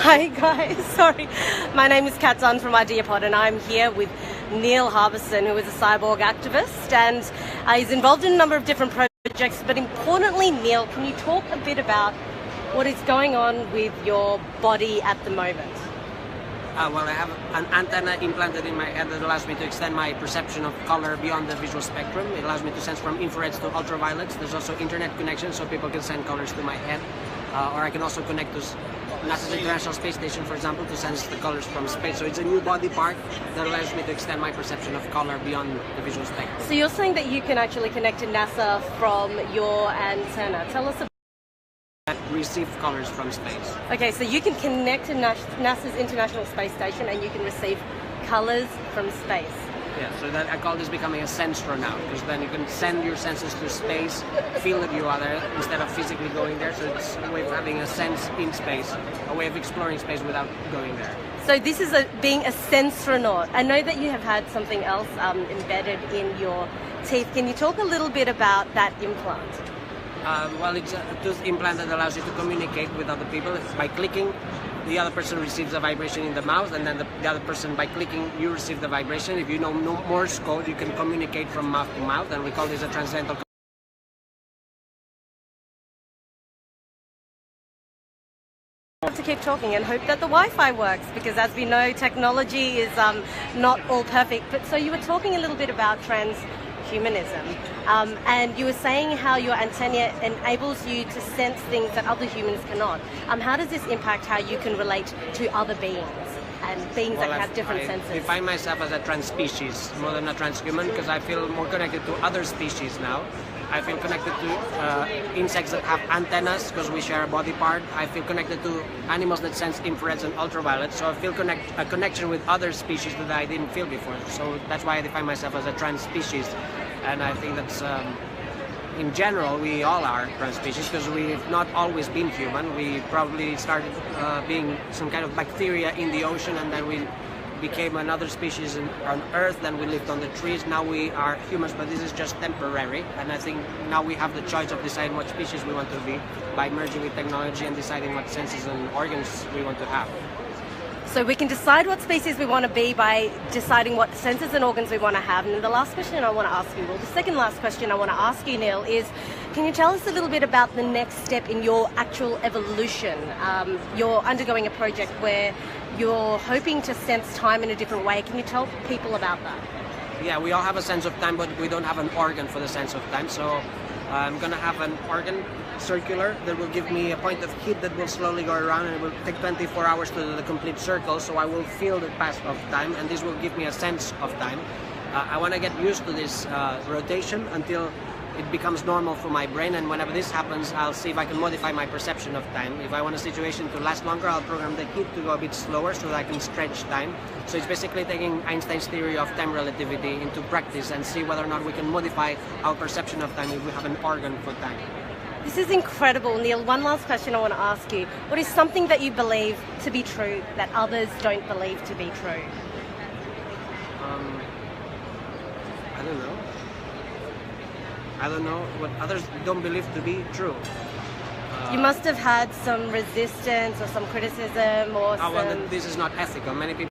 Hi guys, sorry. My name is Catalan from Ideapod and I'm here with Neil Harbisson, who is a cyborg activist and he's involved in a number of different projects, but importantly, Neil, can you talk a bit about what is going on with your body at the moment? Well, I have an antenna implanted in my head that allows me to extend my perception of color beyond the visual spectrum. It allows me to sense from infrareds to ultraviolets. There's also internet connection, so people can send colors to my head. Or I can also connect to NASA's International Space Station, for example, to sense the colors from space. So it's a new body part that allows me to extend my perception of color beyond the visual spectrum. So you're saying that you can actually connect to NASA from your antenna. Tell us about receive colors from space. Okay, so you can connect to NASA's International Space Station and you can receive colors from space. Yeah, so that I call this becoming a sensor now, because then you can send your senses to space, feel that you are there instead of physically going there. So it's a way of having a sense in space, a way of exploring space without going there. So this is being a sensoronaut. I know that you have had something else embedded in your teeth. Can you talk a little bit about that implant? Well, it's a tooth implant that allows you to communicate with other people. By clicking, the other person receives a vibration in the mouth, and then the other person, by clicking, you receive the vibration. If you know Morse code, you can communicate from mouth to mouth, and we call this a transcendental. Have to keep talking and hope that the Wi-Fi works, because as we know, technology is not all perfect. But so you were talking a little bit about transhumanism, and you were saying how your antenna enables you to sense things that other humans cannot. How does this impact how you can relate to other beings and beings that have different senses? I define myself as a transspecies more than a transhuman, because I feel more connected to other species now. I feel connected to insects that have antennas because we share a body part. I feel connected to animals that sense infrareds and ultraviolets. So I feel a connection with other species that I didn't feel before. So that's why I define myself as a transspecies. And I think that's, in general, we all are transspecies because we've not always been human. We probably started being some kind of bacteria in the ocean, and then we became another species on Earth, then we lived on the trees. Now we are humans, but this is just temporary. And I think now we have the choice of deciding what species we want to be by merging with technology and deciding what senses and organs we want to have. So we can decide what species we want to be by deciding what senses and organs we want to have. And the last question I want to ask you, well, the second last question I want to ask you, Neil, is can you tell us a little bit about the next step in your actual evolution? You're undergoing a project where you're hoping to sense time in a different way. Can you tell people about that? Yeah, we all have a sense of time, but we don't have an organ for the sense of time. So I'm going to have an organ circular that will give me a point of heat that will slowly go around, and it will take 24 hours to do the complete circle, so I will feel the pass of time, and this will give me a sense of time. I want to get used to this rotation until it becomes normal for my brain, and whenever this happens, I'll see if I can modify my perception of time. If I want a situation to last longer, I'll program the heat to go a bit slower so that I can stretch time. So it's basically taking Einstein's theory of time relativity into practice and see whether or not we can modify our perception of time if we have an organ for time. This is incredible, Neil. One last question I want to ask you. What is something that you believe to be true that others don't believe to be true? I don't know what others don't believe to be true. You must have had some resistance or some criticism or well, this is not ethical. Many people